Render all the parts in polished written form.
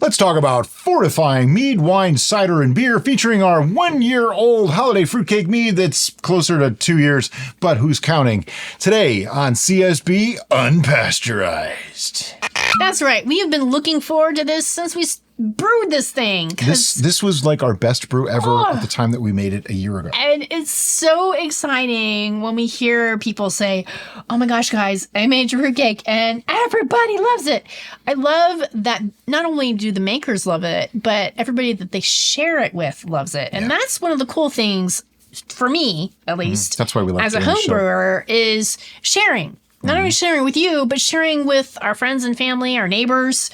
Let's talk about fortifying mead, wine, cider, and beer, featuring our 1-year-old holiday fruitcake mead that's closer to 2 years, but who's counting? Today on CSB Unpasteurized. That's right. We have been looking forward to this since we brewed this thing. This was like our best brew ever at the time that we made it a year ago. And it's so exciting when we hear people say, oh my gosh, guys, I made your fruitcake and everybody loves it. I love that not only do the makers love it, but everybody that they share it with loves it. And that's one of the cool things for me, at least. That's why we like as a home brewer is sharing. Not only sharing with you, but sharing with our friends and family, our neighbors,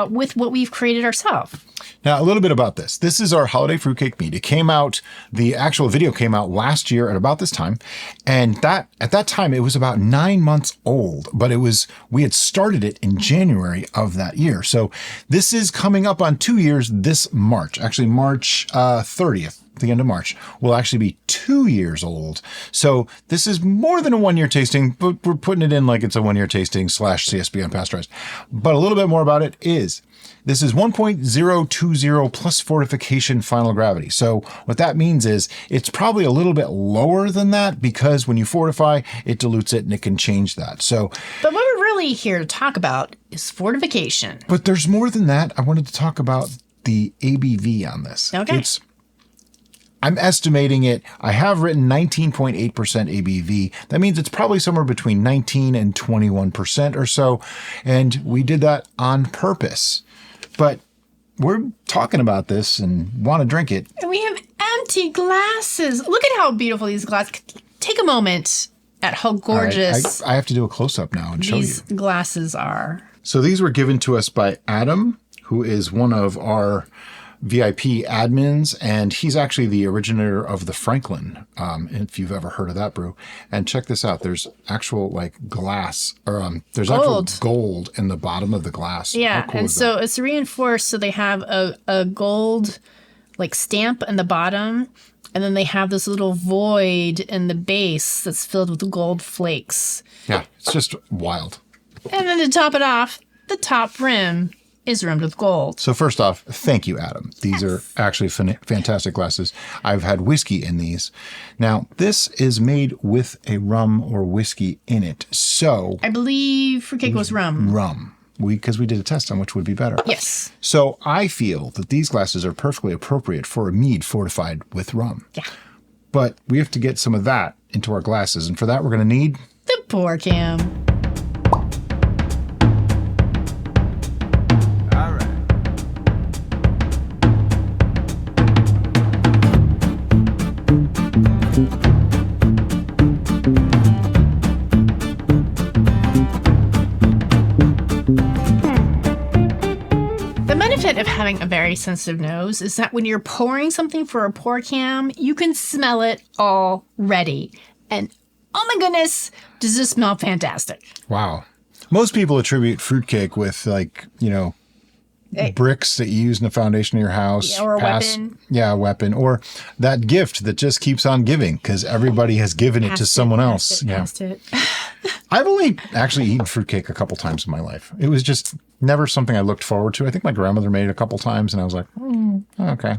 with what we've created ourselves. Now, a little bit about this. This is our holiday fruitcake mead. It came out, the actual video came out last year at about this time. And at that time, it was about 9 months old, but we had started it in January of that year. So this is coming up on 2 years this March, actually March 30th. The end of March will actually be 2 years old. So this is more than a 1-year tasting, but we're putting it in like it's a 1-year tasting / CSB Unpasteurized. But a little bit more about it is this is 1.020 plus fortification final gravity. So what that means is it's probably a little bit lower than that because when you fortify, it dilutes it and it can change that. But what we're really here to talk about is fortification. But there's more than that. I wanted to talk about the ABV on this. Okay. I'm estimating it. I have written 19.8% ABV. That means it's probably somewhere between 19 and 21% or so. And we did that on purpose. But we're talking about this and want to drink it. And we have empty glasses. Look at how beautiful these glasses. Take a moment at how gorgeous I have to do a close-up now and show you. These glasses are. So these were given to us by Adam, who is one of our VIP admins, and he's actually the originator of the Franklin, if you've ever heard of that brew. And check this out. There's actual like glass, or there's actual gold in the bottom of the glass. Yeah, How cool and is so that? it's reinforced, so they have a gold like stamp in the bottom, and then they have this little void in the base that's filled with gold flakes. Yeah, it's just wild. And then to top it off, the top rim is rimmed with gold. So first off, thank you, Adam. These are actually fantastic glasses. I've had whiskey in these. Now, this is made with a rum or whiskey in it. So I believe fruitcake was rum. Rum. Because we did a test on which would be better. Yes. So I feel that these glasses are perfectly appropriate for a mead fortified with rum. Yeah. But we have to get some of that into our glasses. And for that, we're going to need the pour cam. Of having a very sensitive nose is that when you're pouring something for a pour cam, you can smell it already. And oh my goodness, does this smell fantastic. Wow. Most people attribute fruitcake with bricks that you use in the foundation of your house. Yeah, or a weapon. Yeah, a weapon. Or that gift that just keeps on giving because everybody has given it to someone else. Passed it. I've only actually eaten fruitcake a couple times in my life. It was just never something I looked forward to. I think my grandmother made it a couple times and I was like, okay.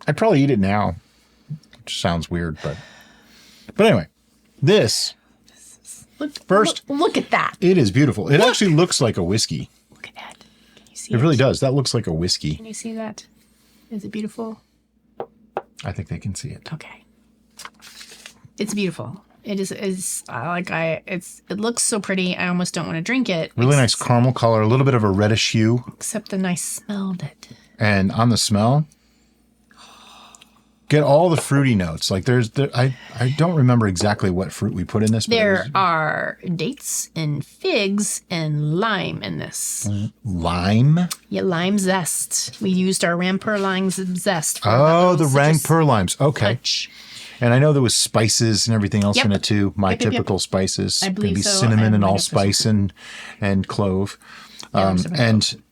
I'd probably eat it now, which sounds weird, but anyway, this first. Look at that. It is beautiful. It actually looks like a whiskey. Look at that. Can you see it? It really does. That looks like a whiskey. Can you see that? Is it beautiful? I think they can see it. Okay. It's beautiful. It is. It looks so pretty. I almost don't want to drink it. Really nice caramel color, a little bit of a reddish hue. Except the nice smell of it. And on the smell, get all the fruity notes. Like I don't remember exactly what fruit we put in this. But there are dates and figs and lime in this. Lime? Yeah, lime zest. We used our Rampur lime zest. Oh, the Rampur limes. Okay. Touch. And I know there was spices and everything else in it too. My typical spices. I believe maybe so. Cinnamon and allspice and clove. And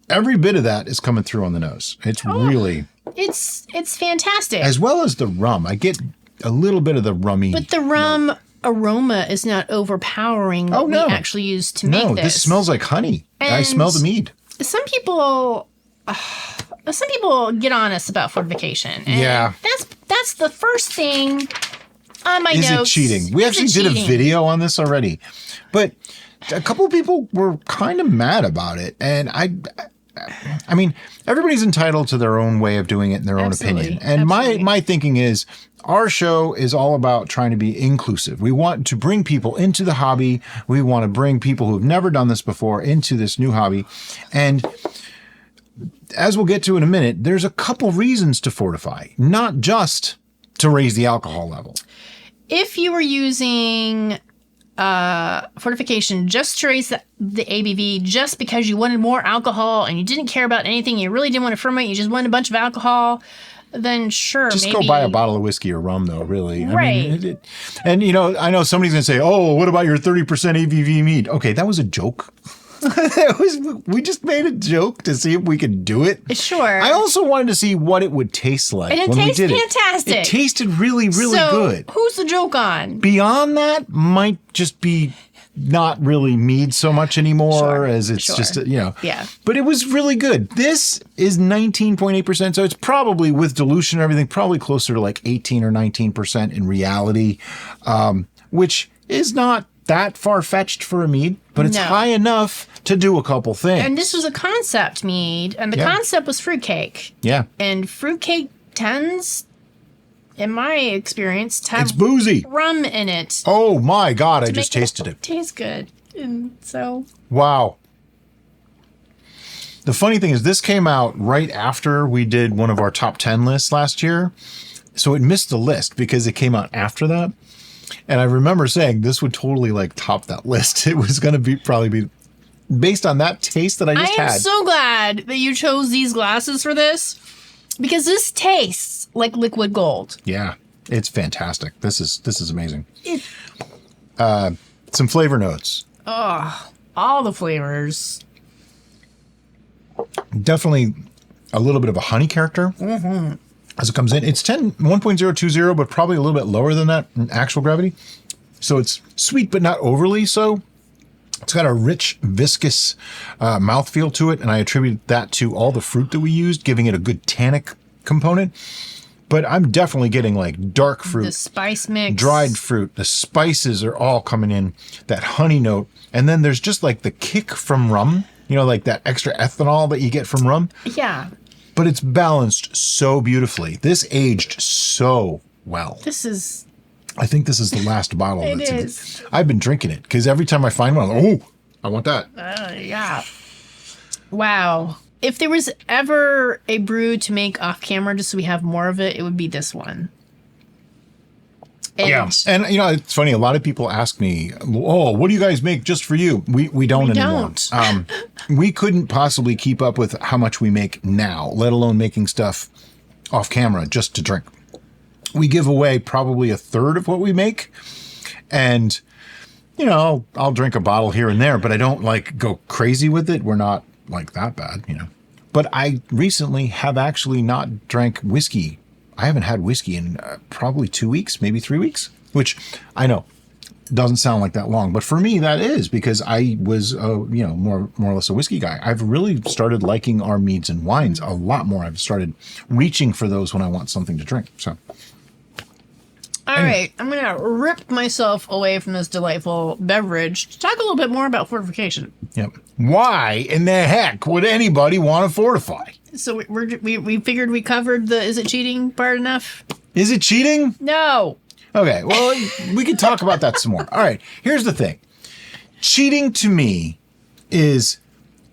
every bit of that is coming through on the nose. It's really... It's fantastic. As well as the rum. I get a little bit of the rummy. But the rum aroma is not overpowering what we actually use to make this. No, this smells like honey. I smell the mead. some people get on us about fortification. And Yeah. That's the first thing on my Is notes. it cheating? We actually did a video on this already, but a couple of people were kind of mad about it. And I mean, everybody's entitled to their own way of doing it in their own opinion. And my thinking is our show is all about trying to be inclusive. We want to bring people into the hobby. We want to bring people who've never done this before into this new hobby. And as we'll get to in a minute, there's a couple reasons to fortify, not just to raise the alcohol level. If you were using fortification just to raise the ABV just because you wanted more alcohol and you didn't care about anything, you really didn't want to ferment, you just wanted a bunch of alcohol, then sure, just maybe. Go buy a bottle of whiskey or rum, though, really. Right. I mean, and, you know, I know somebody's going to say, oh, what about your 30% ABV mead? Okay, that was a joke. We just made a joke to see if we could do it. Sure. I also wanted to see what it would taste like and when we did it. Fantastic. It tasted really, really good. Who's the joke on? Beyond that, might just be not really mead so much anymore as it's just, you know. Yeah. But it was really good. This is 19.8%, so it's probably, with dilution and everything, probably closer to like 18 or 19% in reality, which is not that far-fetched for a mead, but it's high enough to do a couple things. And this was a concept mead, and the concept was fruitcake. Yeah. And fruitcake tends, in my experience, to have it's boozy. rum in it. Oh my God, I just tasted it. Tastes good. And so... Wow. The funny thing is this came out right after we did one of our top 10 lists last year. So it missed the list because it came out after that. And I remember saying this would totally like top that list. It was going to probably be based on that taste that I just had. I am so glad that you chose these glasses for this, because this tastes like liquid gold. Yeah, it's fantastic. This is amazing. Some flavor notes. Oh, all the flavors. Definitely a little bit of a honey character. Mm-hmm. As it comes in. It's 1.020, but probably a little bit lower than that in actual gravity. So it's sweet, but not overly so. It's got a rich, viscous mouthfeel to it, and I attribute that to all the fruit that we used, giving it a good tannic component. But I'm definitely getting like dark fruit. The spice mix. Dried fruit. The spices are all coming in. That honey note. And then there's just like the kick from rum. You know, like that extra ethanol that you get from rum. Yeah. But it's balanced so beautifully. This aged so well. I think this is the last bottle. It is. I've been drinking it because every time I find one, I'm like, oh, I want that. Yeah. Wow. If there was ever a brew to make off camera just so we have more of it, it would be this one. And you know, it's funny. A lot of people ask me, "Oh, what do you guys make just for you?" We don't anymore. We couldn't possibly keep up with how much we make now, let alone making stuff off camera just to drink. We give away probably a third of what we make, and you know, I'll drink a bottle here and there, but I don't like go crazy with it. We're not like that bad, you know. But I recently have actually not drank whiskey. I haven't had whiskey in probably 2 weeks, maybe 3 weeks, which I know doesn't sound like that long. But for me, that is because I was, you know, more or less a whiskey guy. I've really started liking our meads and wines a lot more. I've started reaching for those when I want something to drink. So, all right, I'm going to rip myself away from this delightful beverage to talk a little bit more about fortification. Yep. Why in the heck would anybody want to fortify? So we figured we covered the is it cheating part enough? Is it cheating? No. Okay, well, we could talk about that some more. All right, here's the thing. Cheating to me is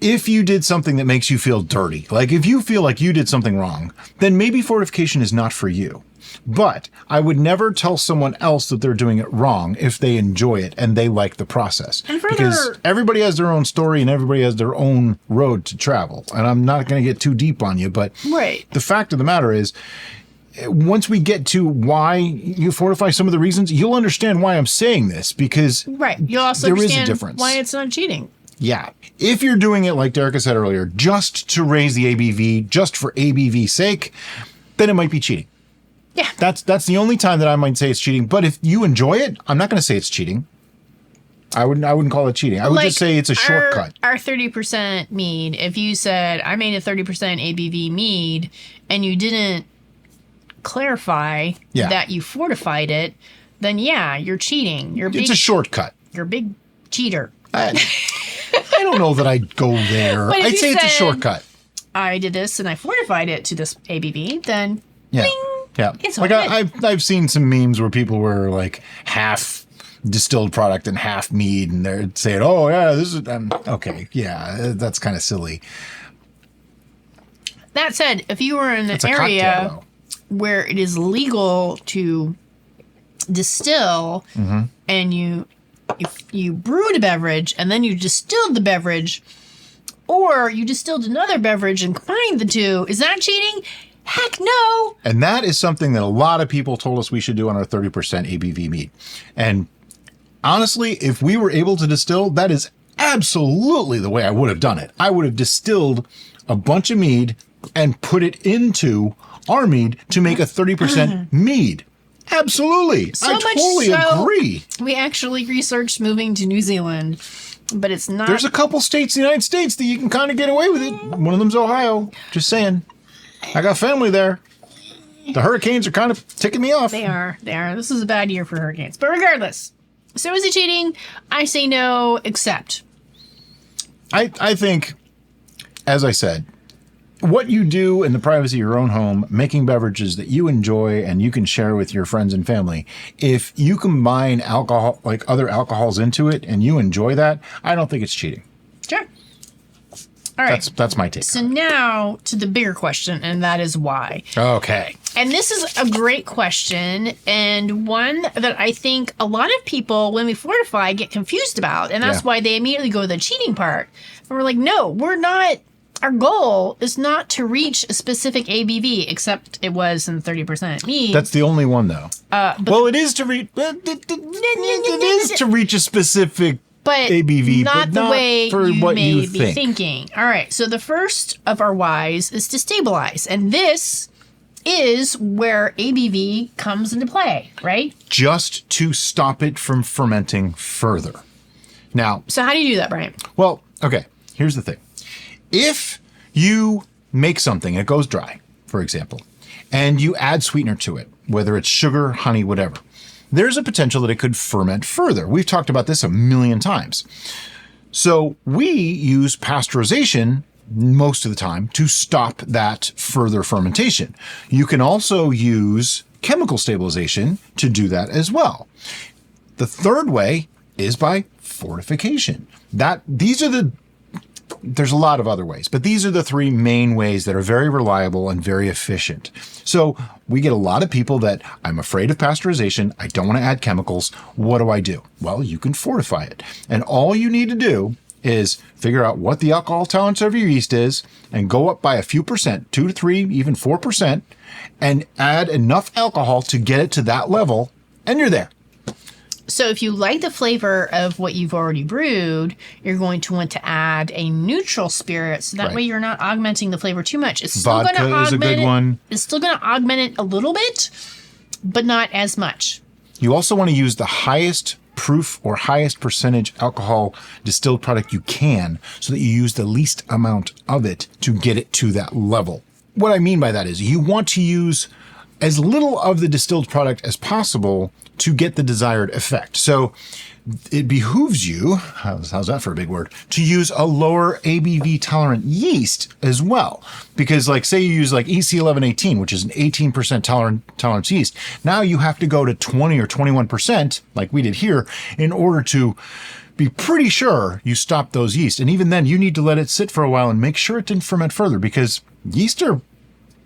if you did something that makes you feel dirty. Like if you feel like you did something wrong, then maybe fortification is not for you. But I would never tell someone else that they're doing it wrong if they enjoy it and they like the process. And further, because everybody has their own story and everybody has their own road to travel. And I'm not going to get too deep on you, but the fact of the matter is, once we get to why you fortify some of the reasons, you'll understand why I'm saying this, because you'll also there understand is a difference. Why it's not cheating. Yeah. If you're doing it, like Derica said earlier, just to raise the ABV, just for ABV's sake, then it might be cheating. Yeah. That's the only time that I might say it's cheating. But if you enjoy it, I'm not going to say it's cheating. I wouldn't call it cheating. I would just say it's a shortcut. Our 30% mead, if you said, I made a 30% ABV mead, and you didn't clarify that you fortified it, then yeah, you're cheating. It's a shortcut. You're a big cheater. I don't know that I'd go there. I'd say it's a shortcut. I did this and I fortified it to this ABV, then yeah. Bing, yeah. It's like I've seen some memes where people were like half distilled product and half mead, and they're saying, "Oh yeah, this is okay." Yeah, that's kind of silly. That said, if you were in an area where it is legal to distill, and you brewed a beverage and then you distilled the beverage, or you distilled another beverage and combined the two, is that cheating? Heck no. And that is something that a lot of people told us we should do on our 30% ABV mead. And honestly, if we were able to distill, that is absolutely the way I would have done it. I would have distilled a bunch of mead and put it into our mead to make a 30% mead. Absolutely. I totally agree. We actually researched moving to New Zealand, but it's not. There's a couple states in the United States that you can kind of get away with it. One of them's Ohio. Just saying. I got family there. The hurricanes are kind of ticking me off. They are. This is a bad year for hurricanes. But regardless. So is it cheating? I say no, except. I think, as I said, what you do in the privacy of your own home, making beverages that you enjoy and you can share with your friends and family, if you combine alcohol, like other alcohols into it, and you enjoy that, I don't think it's cheating. Sure. All right. That's my take. So now to the bigger question, and that is why. Okay. And this is a great question, and one that I think a lot of people, when we fortify, get confused about, and that's why they immediately go to the cheating part. And we're like, no, we're not. Our goal is not to reach a specific ABV, except it was in 30% mead. That's the only one, though. Well, it is to reach. It is to reach a specific ABV, not but the way for you what may you be think. thinking. All right. So the first of our whys is to stabilize, and this is where ABV comes into play, right? Just to stop it from fermenting further. Now. So how do you do that, Brian? Well, okay. Here's the thing. If you make something, it goes dry, for example, and you add sweetener to it, whether it's sugar, honey, whatever, there's a potential that it could ferment further. We've talked about this a million times. So we use pasteurization most of the time to stop that further fermentation. You can also use chemical stabilization to do that as well. The third way is by fortification. There's a lot of other ways, but these are the three main ways that are very reliable and very efficient. So we get a lot of people that, I'm afraid of pasteurization. I don't want to add chemicals. What do I do? Well, you can fortify it. And all you need to do is figure out what the alcohol tolerance of your yeast is and go up by a few percent, 2 to 3, even 4%, and add enough alcohol to get it to that level, and you're there. So if you like the flavor of what you've already brewed, you're going to want to add a neutral spirit, so that way you're not augmenting the flavor too much. It's still going to augment is a good one. It's still going to augment it a little bit, but not as much. You also want to use the highest proof or highest percentage alcohol distilled product you can, so that you use the least amount of it to get it to that level. What I mean by that is you want to use as little of the distilled product as possible to get the desired effect. So it behooves you, how's that for a big word, to use a lower ABV tolerant yeast as well. Because like say you use like EC1118, which is an 18% tolerance yeast. Now you have to go to 20 or 21%, like we did here, in order to be pretty sure you stop those yeast. And even then you need to let it sit for a while and make sure it didn't ferment further, because yeast are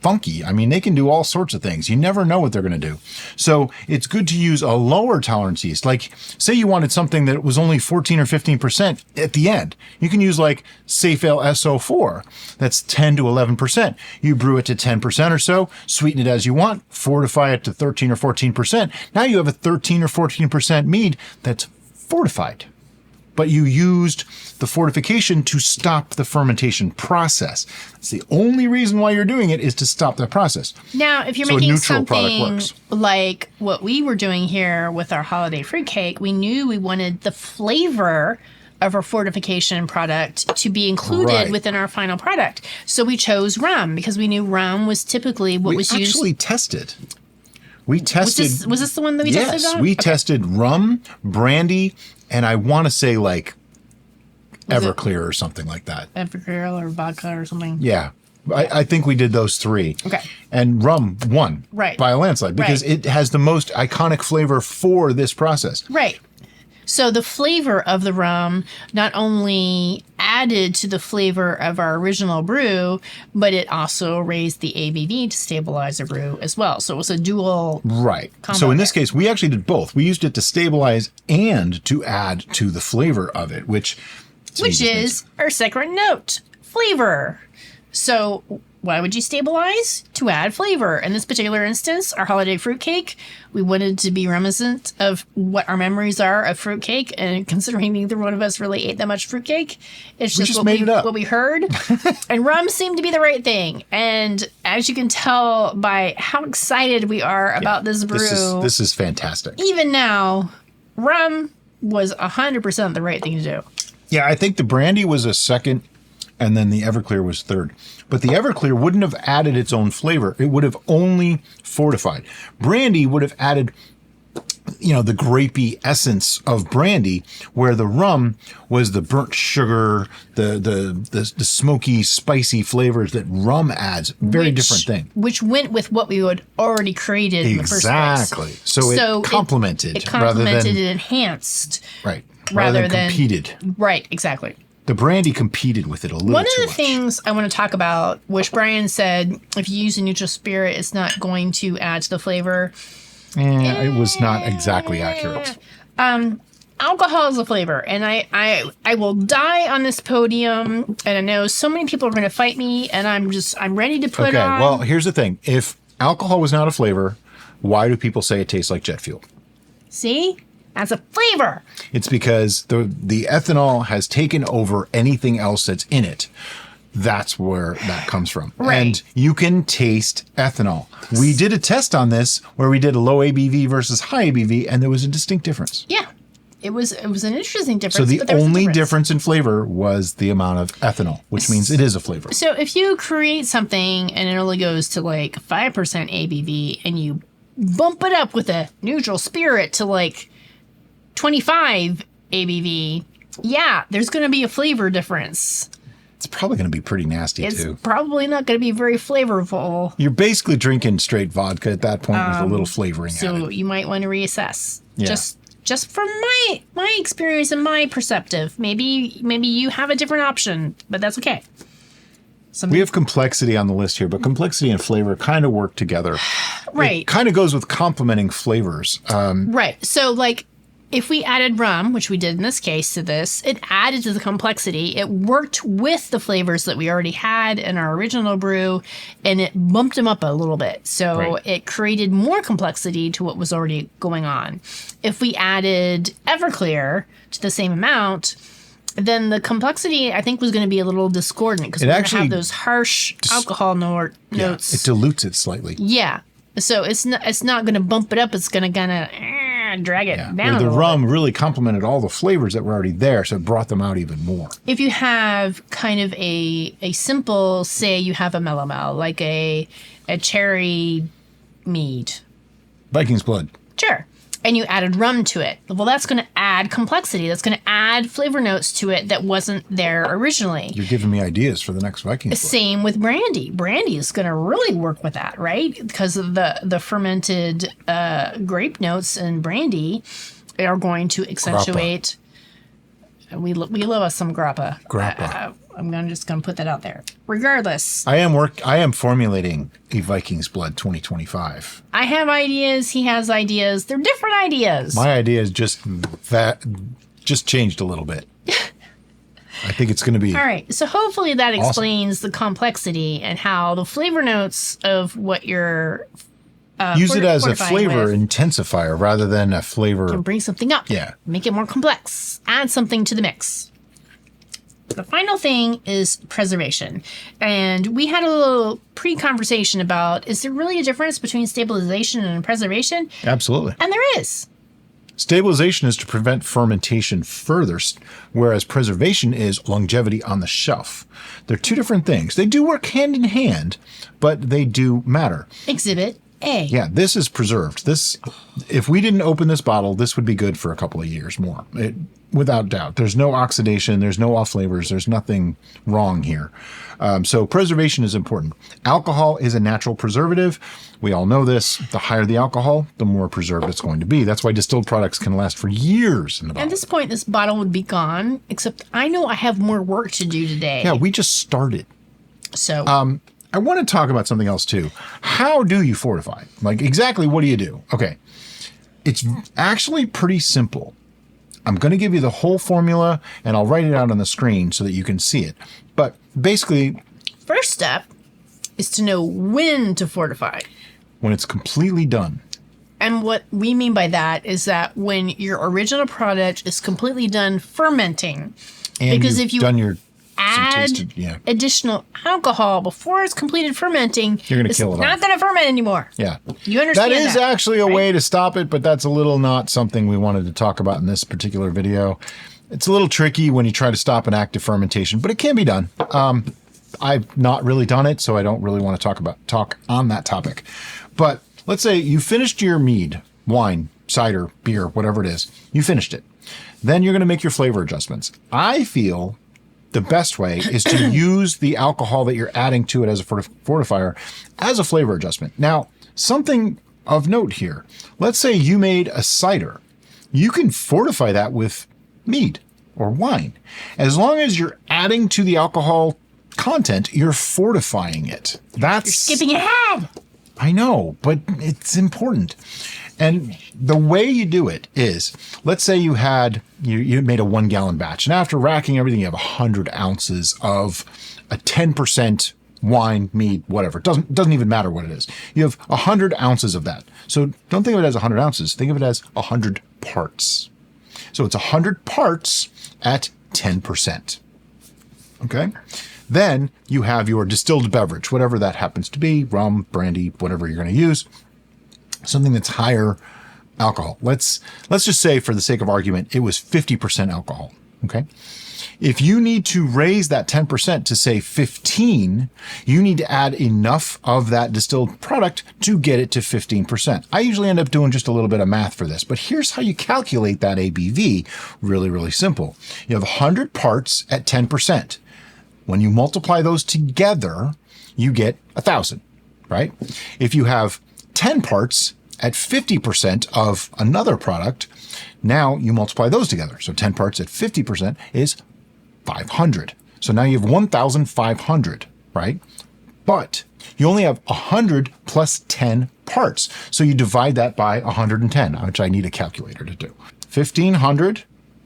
funky. I mean, they can do all sorts of things. You never know what they're going to do. So it's good to use a lower tolerance yeast. Like say you wanted something that was only 14 or 15% at the end. You can use like Safe Ale SO4. That's 10 to 11%. You brew it to 10% or so, sweeten it as you want, fortify it to 13 or 14%. Now you have a 13 or 14% mead that's fortified. but you used the fortification to stop the fermentation process. That's the only reason why you're doing it, is to stop that process. Now, if you're So a making neutral product something works. like what we were doing here with our holiday fruitcake, we knew we wanted the flavor of our fortification product to be included Right. within our final product. So we chose rum because we knew rum was typically what was We used. actually tested. We tested. Was this the one that we tested Yes, on? we Okay. tested rum, brandy, and I want to say like Was it- Everclear or something like that. Everclear or vodka or something. Yeah. I think we did those three. Okay. And rum won Right. by a landslide because Right. it has the most iconic flavor for this process. Right. So the flavor of the rum not only added to the flavor of our original brew, but it also raised the ABV to stabilize the brew as well. So it was a dual. Right. Combo So in this there. case, we actually did both. We used it to stabilize and to add to the flavor of it, which Is our second note, flavor. So why would you stabilize? To add flavor. In this particular instance, our holiday fruitcake, we wanted to be reminiscent of what our memories are of fruitcake. And considering neither one of us really ate that much fruitcake, it's just, just made it up. what we heard. And rum seemed to be the right thing. And as you can tell by how excited we are about this brew, This is fantastic. even now, rum was 100% the right thing to do. Yeah, I think the brandy was a second, and then the Everclear was third. But the Everclear wouldn't have added its own flavor. It would have only fortified. Brandy would have added, the grapey essence of brandy, where the rum was the burnt sugar, the smoky, spicy flavors that rum adds. Very different thing. Which went with what we had already created in the first place. Exactly. So it complemented, It rather complemented than and enhanced. right, rather than competed. Right, exactly. The brandy competed with it a little One too of the much. things I want to talk about, which Brian said, if you use a neutral spirit, it's not going to add to the flavor. It was not exactly accurate. Alcohol is a flavor, and I will die on this podium, and I know so many people are going to fight me, and I'm ready to put Okay, on. well, here's the thing. If alcohol was not a flavor, why do people say it tastes like jet fuel? See? That's a flavor. It's because the ethanol has taken over anything else that's in it. That's where that comes from. Right. And you can taste ethanol. We did a test on this where we did a low ABV versus high ABV, and there was a distinct difference. Yeah. It was an interesting difference. So the but there was a only difference in flavor was the amount of ethanol, which means it is a flavor. So if you create something and it only goes to like 5% ABV and you bump it up with a neutral spirit to like 25 ABV, yeah, there's going to be a flavor difference. It's probably going to be pretty nasty, It's too. probably not going to be very flavorful. You're basically drinking straight vodka at that point with a little flavoring So added. you might want to reassess. Yeah. Just from my experience and my perceptive. Maybe you have a different option, but that's okay. We have complexity on the list here, but complexity and flavor kind of work together. Right. It kind of goes with complementing flavors. Right. So, like, if we added rum, which we did in this case to this, it added to the complexity. It worked with the flavors that we already had in our original brew, and it bumped them up a little bit. So Right. it created more complexity to what was already going on. If we added Everclear to the same amount, then the complexity, I think, was going to be a little discordant because we're going to actually have those harsh alcohol Yeah, notes. it dilutes it slightly. Yeah. So it's not going to bump it up. It's going to kind of drag it down. Where a the little rum really complemented all the flavors that were already there, so it brought them out even more. bit. If you have kind of a simple, say you have a mellow, like a cherry mead, Viking's Blood. sure, and you added rum to it, well, that's going to add complexity. That's going to add flavor notes to it that wasn't there originally. You're giving me ideas for the next Viking's Blood. Same with brandy. Brandy is going to really work with that, right? Because of the fermented grape notes in brandy are going to accentuate. We love us some grappa. Grappa. I'm just gonna put that out there. Regardless, I am formulating a Viking's Blood 2025. I have ideas. He has ideas. They're different ideas. My idea is just changed a little bit. I think it's going to be All right. So hopefully that explains the complexity and how the flavor notes of what your Use it as a fortifying flavor with. intensifier rather than a flavor. Can bring something up. Yeah. Make it more complex. Add something to the mix. The final thing is preservation. And we had a little pre-conversation about, is there really a difference between stabilization and preservation? Absolutely. And there is. Stabilization is to prevent fermentation further, whereas preservation is longevity on the shelf. They're two different things. They do work hand in hand, but they do matter. Exhibit A. Yeah, this is preserved. This, if we didn't open this bottle, this would be good for a couple of years more, without doubt. There's no oxidation. There's no off flavors. There's nothing wrong here. So preservation is important. Alcohol is a natural preservative. We all know this. The higher the alcohol, the more preserved it's going to be. That's why distilled products can last for years in the bottle. At this point, this bottle would be gone, except I know I have more work to do today. Yeah, we just started. So I want to talk about something else too. How do you fortify? Like, exactly what do you do? Okay. It's actually pretty simple. I'm going to give you the whole formula and I'll write it out on the screen so that you can see it. But basically, first step is to know when to fortify. when it's completely done. And what we mean by that is that when your original product is completely done fermenting, And because you've if you done your add yeah. additional alcohol before it's completed fermenting, You're gonna it's kill it not off. going to ferment anymore. Yeah. You understand That is that, actually a right? way to stop it, but that's a little not something we wanted to talk about in this particular video. It's a little tricky when you try to stop an active fermentation, but it can be done. I've not really done it, so I don't really want to talk on that topic. But let's say you finished your mead, wine, cider, beer, whatever it is. You finished it. Then you're going to make your flavor adjustments. I feel the best way is to use the alcohol that you're adding to it as a fortifier as a flavor adjustment. Now, something of note here. Let's say you made a cider. You can fortify that with mead or wine. As long as you're adding to the alcohol content, you're fortifying it. That's Skipping ahead. I know, but it's important. And the way you do it is, let's say you made a 1 gallon batch, and after racking everything, you have 100 ounces of a 10% wine, mead, whatever. It doesn't even matter what it is. You have 100 ounces of that. So don't think of it as 100 ounces. Think of it as 100 parts. So it's 100 parts at 10%. Okay? Then you have your distilled beverage, whatever that happens to be, rum, brandy, whatever you're going to use, something that's higher alcohol. Let's just say, for the sake of argument, it was 50% alcohol. Okay. If you need to raise that 10% to say 15, you need to add enough of that distilled product to get it to 15%. I usually end up doing just a little bit of math for this, but here's how you calculate that ABV. Really, really simple. You have 100 parts at 10%. When you multiply those together, you get 1,000, right? If you have 10 parts at 50% of another product, now you multiply those together. So 10 parts at 50% is 500. So now you have 1,500, right? But you only have 100 plus 10 parts. So you divide that by 110, which I need a calculator to do. 1,500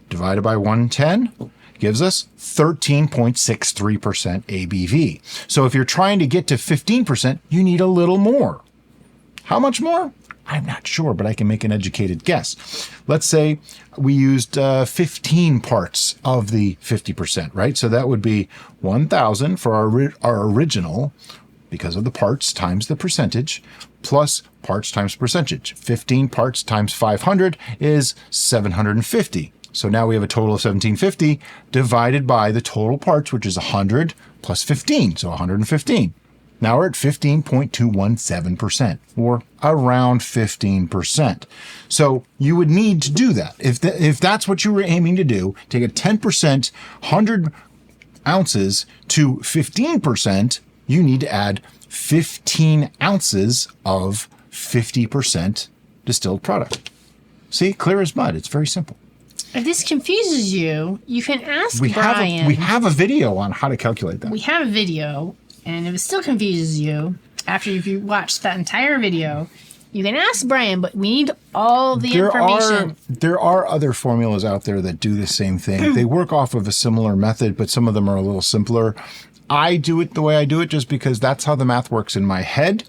divided by 110 gives us 13.63% ABV. So if you're trying to get to 15%, you need a little more. How much more? I'm not sure, but I can make an educated guess. Let's say we used 15 parts of the 50%, right? So that would be 1,000 for our original, because of the parts times the percentage, plus parts times percentage. 15 parts times 500 is 750. So now we have a total of 1750 divided by the total parts, which is 100 plus 15, so 115. Now we're at 15.217%, or around 15%. So you would need to do that. If that's what you were aiming to do, take a 10%, 100 ounces to 15%, you need to add 15 ounces of 50% distilled product. See, clear as mud. It's very simple. If this confuses you, you can ask We Brian. have a video on how to calculate that. We have a video, and if it still confuses you after you've watched that entire video, you can ask Brian, but we need all the information. There are other formulas out there that do the same thing. They work off of a similar method, but some of them are a little simpler. I do it the way I do it just because that's how the math works in my head,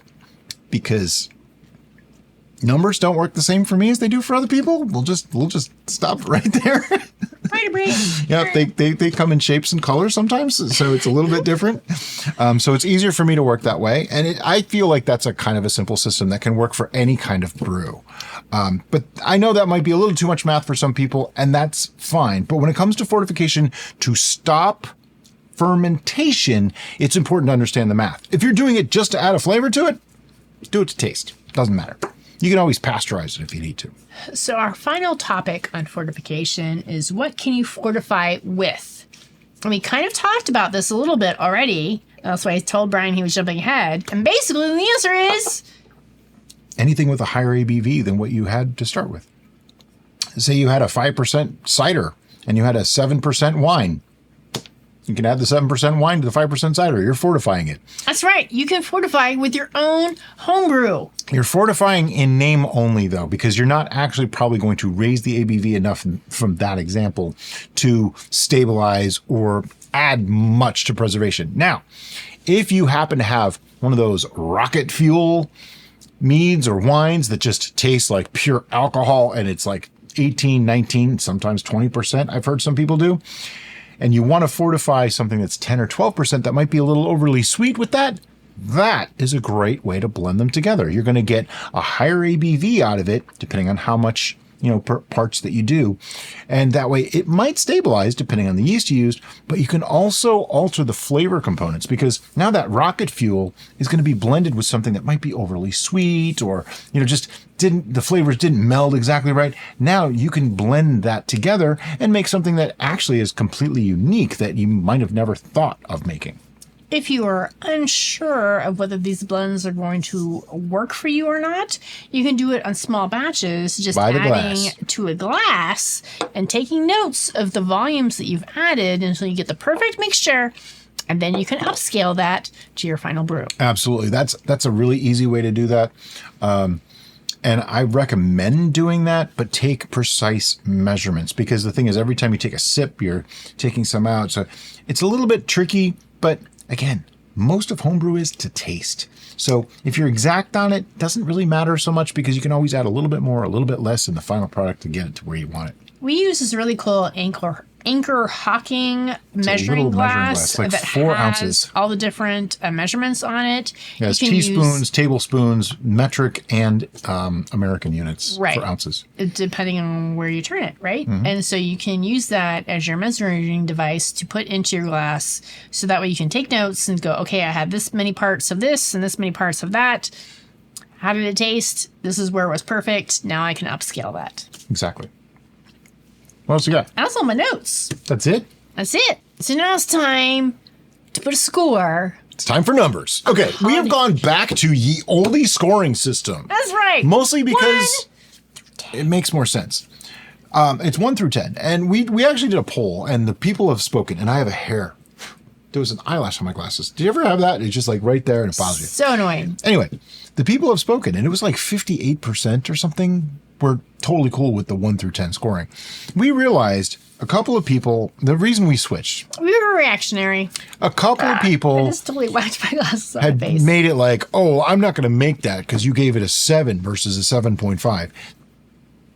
because Numbers don't work the same for me as they do for other people. We'll just stop right there. Yeah, they come in shapes and colors sometimes, so it's a little bit different. So it's easier for me to work that way, and I feel like that's a kind of a simple system that can work for any kind of brew. But I know that might be a little too much math for some people, and that's fine. But when it comes to fortification, to stop fermentation, it's important to understand the math. If you're doing it just to add a flavor to it, do it to taste. Doesn't matter. You can always pasteurize it if you need to. So our final topic on fortification is what can you fortify with? And we kind of talked about this a little bit already. That's why I told Brian he was jumping ahead. And basically the answer is anything with a higher ABV than what you had to start with. Say you had a 5% cider and you had a 7% wine. You can add the 7% wine to the 5% cider. You're fortifying it. That's right. You can fortify with your own homebrew. You're fortifying in name only, though, because you're not actually probably going to raise the ABV enough from that example to stabilize or add much to preservation. Now, if you happen to have one of those rocket fuel meads or wines that just taste like pure alcohol and it's like 18, 19, sometimes 20%, I've heard some people do, and you want to fortify something that's 10 or 12% that might be a little overly sweet with that, that is a great way to blend them together. You're going to get a higher ABV out of it, depending on how much, parts that you do. And that way it might stabilize depending on the yeast you used, but you can also alter the flavor components because now that rocket fuel is going to be blended with something that might be overly sweet or, the flavors didn't meld exactly right. Now you can blend that together and make something that actually is completely unique that you might have never thought of making. If you are unsure of whether these blends are going to work for you or not, you can do it on small batches, just adding to a glass and taking notes of the volumes that you've added until you get the perfect mixture, and then you can upscale that to your final brew. Absolutely. That's a really easy way to do that. And I recommend doing that, but take precise measurements because the thing is, every time you take a sip, you're taking some out. So it's a little bit tricky, but again, most of homebrew is to taste. So if you're exact on it, doesn't really matter so much because you can always add a little bit more, a little bit less in the final product to get it to where you want it. We use this really cool anchor hawking measuring glass like that 4 has ounces. All the different measurements on it. Yeah, it's teaspoons, tablespoons, metric, and American units for ounces. Depending on where you turn it, right? Mm-hmm. And so you can use that as your measuring device to put into your glass. So that way you can take notes and go, okay, I had this many parts of this and this many parts of that. How did it taste? This is where it was perfect. Now I can upscale that. Exactly. What else you got? That's all my notes. That's it? That's it. So now it's time to put a score. It's time for numbers. Okay, we have gone back to ye olde scoring system. That's right. Mostly because it makes more sense. It's 1 through 10. And we actually did a poll, and the people have spoken, and I have a hair. There was an eyelash on my glasses. Did you ever have that? It's just like right there, and it bothers you. So annoying. Anyway, the people have spoken, and it was like 58% or something were totally cool with the 1 through 10 scoring. We realized a couple of people, the reason we switched. We were reactionary. A couple of people I just totally whacked my glasses on had my face. made it like, oh, I'm not going to make that because you gave it a 7 versus a 7.5.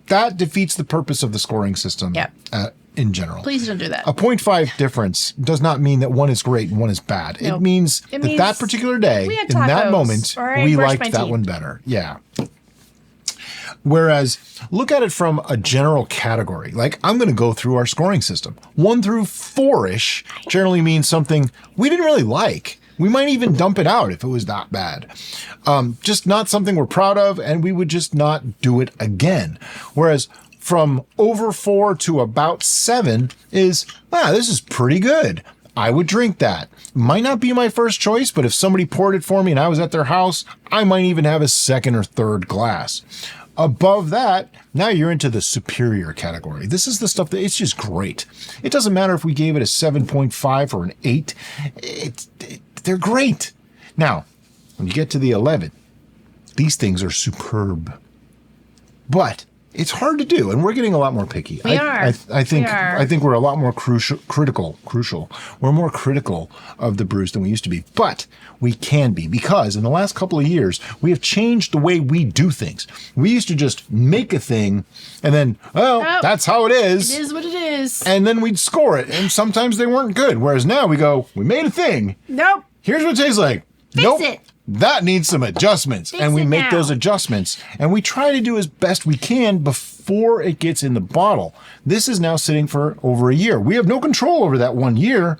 That defeats the purpose of the scoring system in general. Please don't do that. A 0.5 difference does not mean that one is great and one is bad. Nope. It means that particular day, in that moment, we liked that one better. Yeah. Whereas, look at it from a general category. Like, I'm going to go through our scoring system. 1 through 4-ish generally means something we didn't really like. We might even dump it out if it was that bad. Just not something we're proud of, and we would just not do it again. Whereas, from over 4 to about 7 is, wow, this is pretty good. I would drink that. Might not be my first choice, but if somebody poured it for me and I was at their house, I might even have a second or third glass. Above that, now you're into the superior category. This is the stuff that it's just great. It doesn't matter if we gave it a 7.5 or an 8. They're great. Now, when you get to the 11, these things are superb. But it's hard to do, and we're getting a lot more picky. We are. I think We are. I think we're a lot more critical. We're more critical of the brews than we used to be, but we can be, because in the last couple of years we have changed the way we do things. We used to just make a thing, and then that's how it is. It is what it is. And then we'd score it, and sometimes they weren't good. Whereas now we go, we made a thing. Nope. Here's what it tastes like. Fix it. That needs some adjustments. Fix and we it make now. those adjustments. And we try to do as best we can before it gets in the bottle. This is now sitting for over a year. We have no control over that 1 year,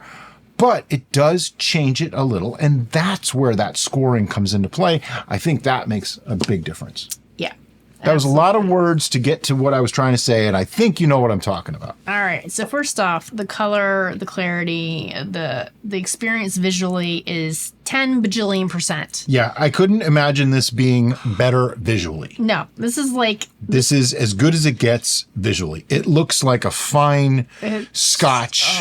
but it does change it a little. And that's where that scoring comes into play. I think that makes a big difference. Yeah. That was a lot of words to get to what I was trying to say, and I think you know what I'm talking about. All right. So first off, the color, the clarity, the experience visually is 10 bajillion %. Yeah, I couldn't imagine this being better visually. No, this is like This is as good as it gets visually. It looks like a fine scotch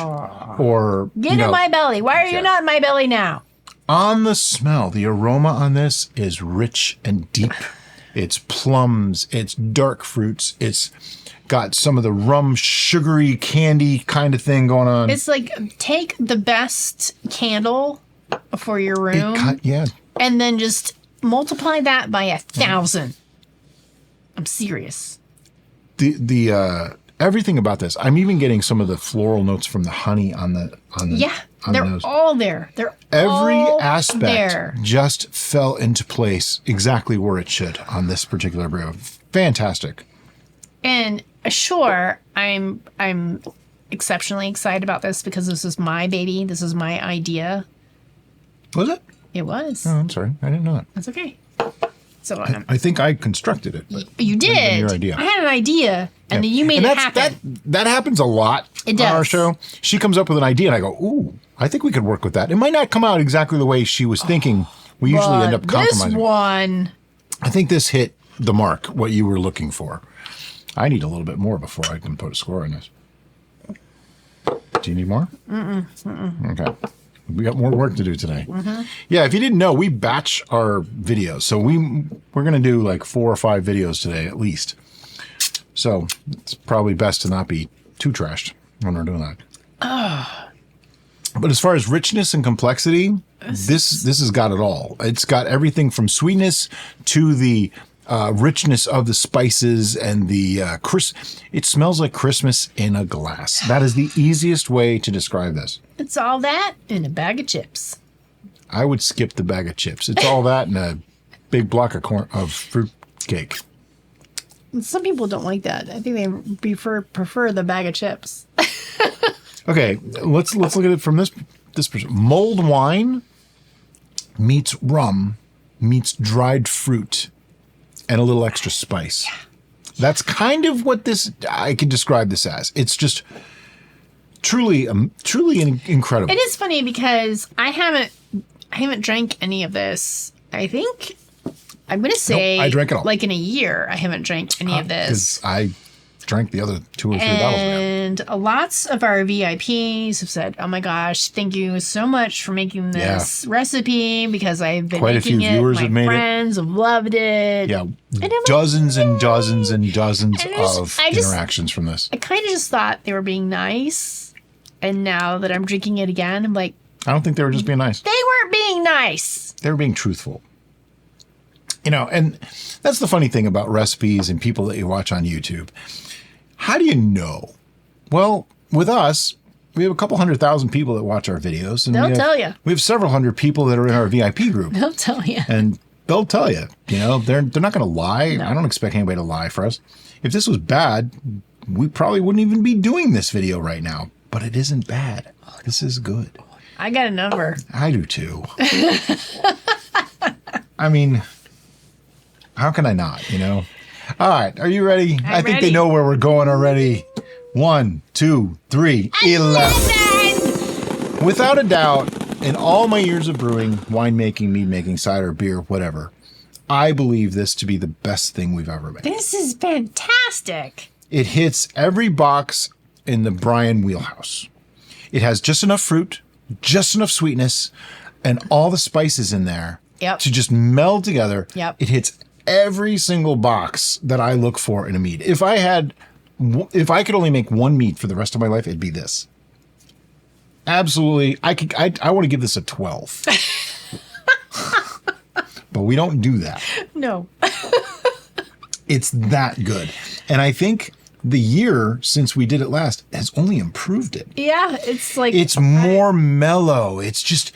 or, get in my belly. Why are you not in my belly now? on the smell. The aroma on this is rich and deep. It's plums, it's dark fruits, it's got some of the rum, sugary candy kind of thing going on. It's like take the best candle for your room Yeah. and then just multiply that by 1,000. I'm serious. The everything about this. I'm even getting some of the floral notes from the honey on the Yeah, on the they're nose. all there. They're Every all aspect there. just fell into place exactly where it should on this particular brew. Fantastic. And sure, I'm exceptionally excited about this because this is my baby. This is my idea. Was it? It was. Oh, I'm sorry. I didn't know that. That's okay. So I think I constructed it. But you might have been did. your idea. I had an idea, and then you made it happen. That happens a lot It on our does. show. She comes up with an idea, and I go, ooh, I think we could work with that. It might not come out exactly the way she was thinking. We usually end up But compromising. this one, I think this hit the mark, what you were looking for. I need a little bit more before I can put a score on this. Do you need more? Okay. We got more work to do today. Yeah, if you didn't know, we batch our videos. So we're going to do like 4 or 5 videos today at least. So it's probably best to not be too trashed when we're doing that. But as far as richness and complexity, this has got it all. It's got everything from sweetness to the richness of the spices and the it smells like Christmas in a glass. That is the easiest way to describe this. it's all that in a bag of chips. I would skip the bag of chips. It's all that and a big block of fruit cake. Some people don't like that. I think they prefer the bag of chips. Okay, let's look at it from this perspective. Mulled wine meets rum meets dried fruit and a little extra spice. That's kind of what I could describe this as. It's just truly incredible. It is funny because I haven't drank any of this. I think I'm gonna say I drank it all. like in a year. I haven't drank any of this. Because I drank the other 2 or 3 bottles ago. And lots of our VIPs have said, "Oh my gosh, thank you so much for making this recipe because I've been Quite a making few it. viewers My have made it. friends have loved it." Yeah, I'm dozens and dozens and dozens And of I just- interactions from this. I kind of just thought they were being nice, and now that I'm drinking it again, I'm like, I don't think they were just being nice. they weren't being nice. They were being truthful. You know, and that's the funny thing about recipes and people that you watch on YouTube. How do you know? Well, with us, we have a couple 100,000 people that watch our videos. And They'll tell you. We have several hundred people that are in our VIP group. They'll tell you. And they'll tell you, they're not going to lie. No. I don't expect anybody to lie for us. If this was bad, we probably wouldn't even be doing this video right now. But it isn't bad. This is good. I got a number. I do too. I mean, how can I not, All right, are you ready? I think ready. they know where we're going already. 1, 2, 3, 11. Without a doubt, in all my years of brewing, winemaking, mead making, cider, beer, whatever, I believe this to be the best thing we've ever made. This is fantastic. It hits every box in the Brian wheelhouse. It has just enough fruit, just enough sweetness, and all the spices in there Yep. to just meld together. Yep. It hits every single box that I look for in a mead. If I could only make one mead for the rest of my life, it'd be this. Absolutely. I want to give this a 12. But we don't do that. No. It's that good. And I think the year since we did it last has only improved it. Yeah, it's like... It's more mellow. It's just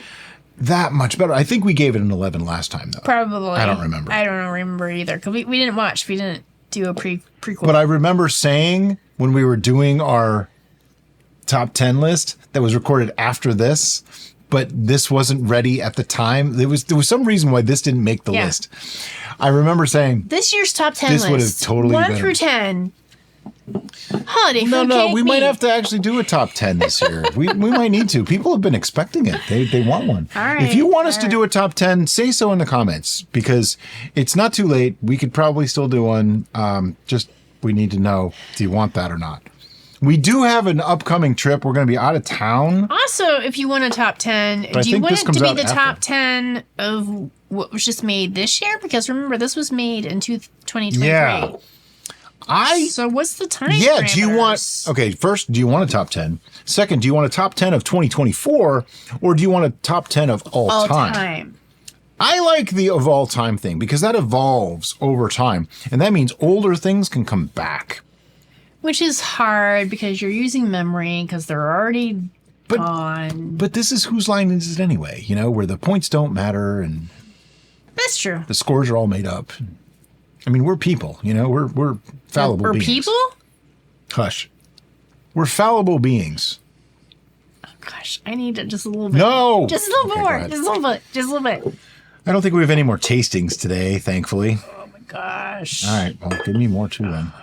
that much better. I think we gave it an 11 last time, though. Probably. I don't remember. I don't remember either, because we didn't watch. We didn't do a prequel. But I remember saying when we were doing our top 10 list that was recorded after this, but this wasn't ready at the time. There was some reason why this didn't make the list. I remember saying... This year's top 10 this list. would have totally 1 been... through 10. Holiday No, Fruitcake we Mead. might have to actually do a top 10 this year. we might need to. People have been expecting it. They want one. All right, if you want us to do a top 10, say so in the comments, because it's not too late. We could probably still do one. Just we need to know, do you want that or not? We do have an upcoming trip. We're going to be out of town. Also, if you want a top 10, I do you think want this it comes to be out the after. top 10 of what was just made this year? Because remember, this was made in 2023. Yeah. So what's the time? Yeah, do you want... parameters? Okay, first, do you want a top 10? Second, do you want a top 10 of 2024? Or do you want a top 10 of all All time? time. I like the of all time thing because that evolves over time. And that means older things can come back. Which is hard because you're using memory because they're already gone. But this is whose line is it anyway? You know, where the points don't matter and That's true. the scores are all made up. I mean, we're people, you know, we're fallible We're beings. people? Hush. We're fallible beings. Oh, gosh, I need just a little bit. No! Just a little Okay, bit go more. ahead. Just a little bit. Just a little bit. I don't think we have any more tastings today, thankfully. Oh my gosh. All right, well, give me more too then.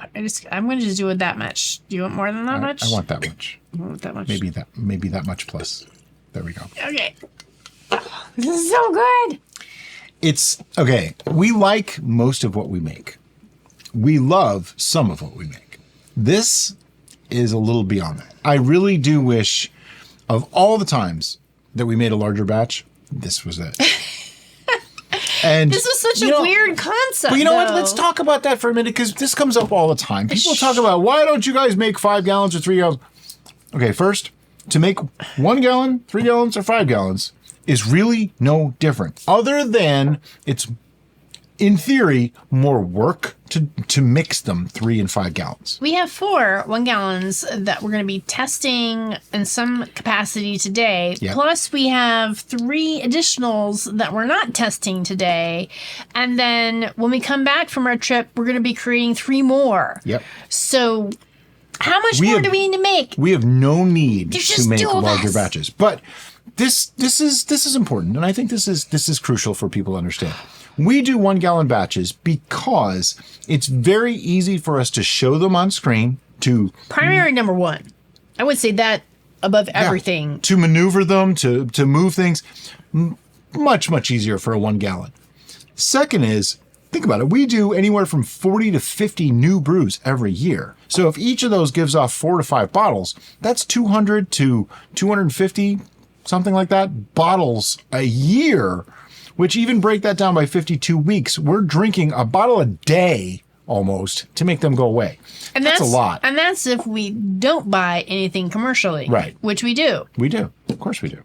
I'm going to just do it that much. Do you want more than that much? I want that much. You want that much? Maybe that much plus. There we go. Okay. Oh, this is so good. It's okay. We like most of what we make. We love some of what we make. This is a little beyond that. I really do wish of all the times that we made a larger batch, this was it. And This was such a weird concept. But you know what? though. Let's talk about that for a minute because this comes up all the time. People talk about why don't you guys make 5 gallons or 3 gallons? Okay, first, to make 1 gallon, 3 gallons, or 5 gallons is really no different. Other than it's, in theory, more work to mix them 3 and 5 gallons. We have 4 1-gallons that we're going to be testing in some capacity today. Yep. Plus, we have 3 additionals that we're not testing today. And then when we come back from our trip, we're going to be creating 3 more. Yep. So how much more do we need to make? We have no need There's to just make 2 of larger us. batches. But this is important, and I think this is crucial for people to understand. We do 1 gallon batches because it's very easy for us to show them on screen, to Primary number 1. I would say that above everything. to maneuver them, to move things. Much easier for a 1 gallon. Second is, think about it. We do anywhere from 40 to 50 new brews every year. So if each of those gives off 4 to 5 bottles, that's 200 to 250, something like that, bottles a year, which even break that down by 52 weeks. We're drinking a bottle a day almost to make them go away. And that's a lot. And that's if we don't buy anything commercially. Right. Which we do. We do. Of course we do.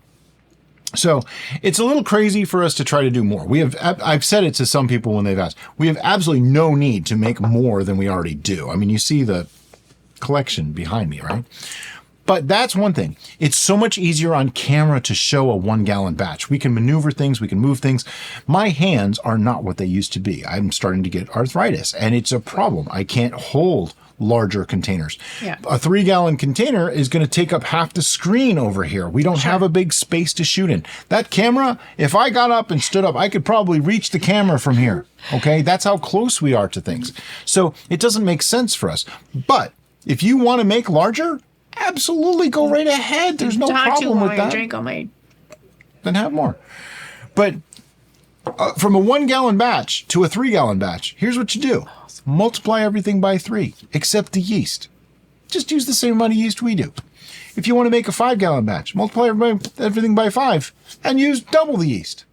So it's a little crazy for us to try to do more. I've said it to some people when they've asked, we have absolutely no need to make more than we already do. I mean, you see the collection behind me, right? But that's one thing. It's so much easier on camera to show a 1 gallon batch. We can maneuver things. We can move things. My hands are not what they used to be. I'm starting to get arthritis and it's a problem. I can't hold larger containers. Yeah. A 3 gallon container is going to take up half the screen over here. We don't have a big space to shoot in. That camera, if I got up and stood up, I could probably reach the camera from here. Okay. That's how close we are to things. So it doesn't make sense for us. But if you want to make larger, absolutely go right ahead. There's no problem with that. Drink all my... Then have more. But from a 1 gallon batch to a 3 gallon batch, here's what you do. Multiply everything by 3, except the yeast. Just use the same amount of yeast we do. If you want to make a 5 gallon batch, multiply everything by 5 and use double the yeast.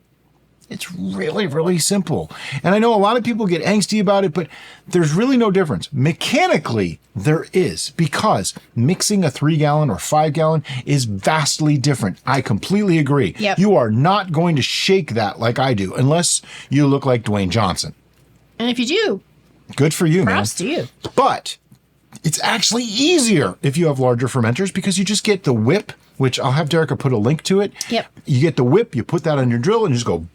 It's really, really simple. And I know a lot of people get angsty about it, but there's really no difference. Mechanically, there is, because mixing a 3-gallon or 5-gallon is vastly different. I completely agree. Yep. You are not going to shake that like I do, unless you look like Dwayne Johnson. And if you do, good for you, man. props to you. But it's actually easier if you have larger fermenters, because you just get the whip, which I'll have Derica put a link to it. Yep. You get the whip, you put that on your drill, and you just go,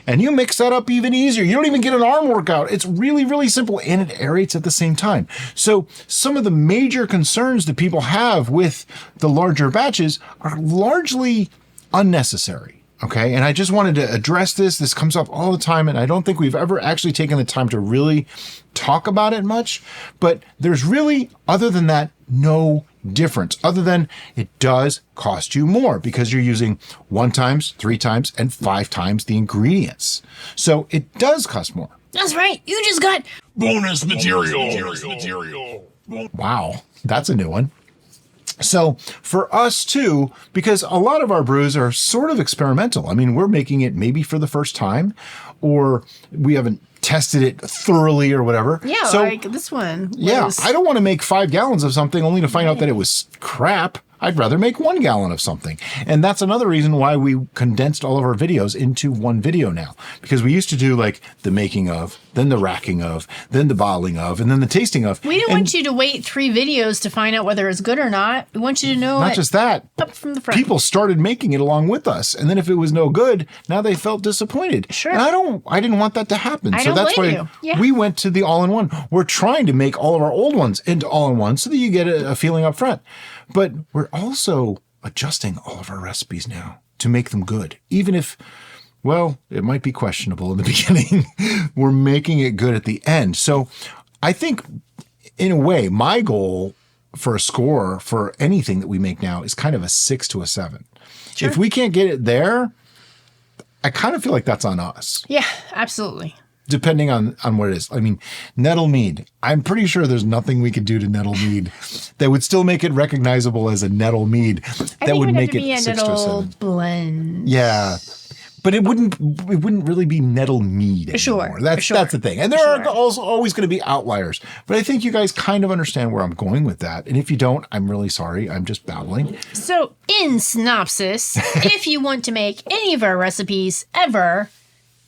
and you mix that up even easier. You don't even get an arm workout. It's really, really simple, and it aerates at the same time. So some of the major concerns that people have with the larger batches are largely unnecessary. Okay, and I just wanted to address this. This comes up all the time, and I don't think we've ever actually taken the time to really talk about it much. But there's really, other than that, no difference, other than it does cost you more because you're using 1 times, 3 times, and 5 times the ingredients. So it does cost more. That's right. You just got Bonus material. Wow, that's a new one. So for us too, because a lot of our brews are sort of experimental. I mean, we're making it maybe for the first time, or we haven't tested it thoroughly or whatever. Yeah, so, like this one. Yeah, I don't want to make 5 gallons of something only to find out that it was crap. I'd rather make 1 gallon of something. And that's another reason why we condensed all of our videos into one video now. Because we used to do like the making of, then the racking of, then the bottling of, and then the tasting of. We didn't want you to wait 3 videos to find out whether it's good or not. We want you to know not just that, up from the front. people started making it along with us. And then if it was no good, now they felt disappointed. Sure. And I didn't want that to happen. I So don't that's blame why you. Yeah. we went to the all-in-one. We're trying to make all of our old ones into all-in-one so that you get a feeling up front. But we're also adjusting all of our recipes now to make them good. Even if, well, it might be questionable in the beginning, we're making it good at the end. So I think, in a way, my goal for a score for anything that we make now is kind of a 6 to a 7. Sure. If we can't get it there, I kind of feel like that's on us. Yeah, absolutely. Depending on what it is. I mean, nettle mead. I'm pretty sure there's nothing we could do to nettle mead that would still make it recognizable as a nettle mead. That would make it 6 to a nettle 7. blend. Yeah. But it wouldn't really be nettle mead anymore. Sure. That's the thing. And there are also always going to be outliers. But I think you guys kind of understand where I'm going with that. And if you don't, I'm really sorry. I'm just babbling. So, in synopsis, if you want to make any of our recipes ever,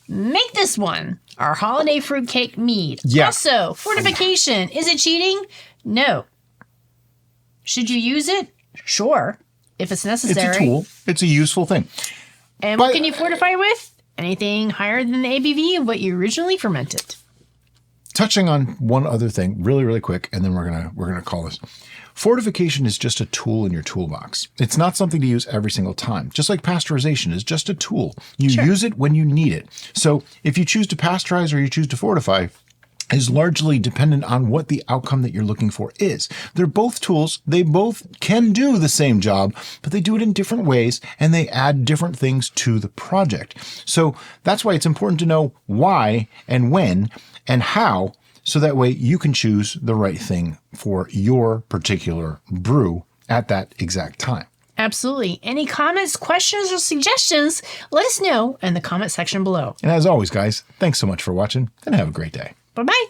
make this one, our holiday fruitcake mead. Yeah. Also, fortification. Is it cheating? No. Should you use it? Sure, if it's necessary. It's a tool. It's a useful thing. And what can you fortify with? Anything higher than the ABV of what you originally fermented. Touching on one other thing, really, really quick, and then we're gonna call this. Fortification is just a tool in your toolbox. It's not something to use every single time. Just like pasteurization is just a tool. You use it when you need it. So if you choose to pasteurize or you choose to fortify, is largely dependent on what the outcome that you're looking for is. They're both tools. They both can do the same job, but they do it in different ways and they add different things to the project. So that's why it's important to know why and when and how, so that way you can choose the right thing for your particular brew at that exact time. Absolutely. Any comments, questions, or suggestions, let us know in the comment section below. And as always, guys, thanks so much for watching and have a great day. Bye-bye.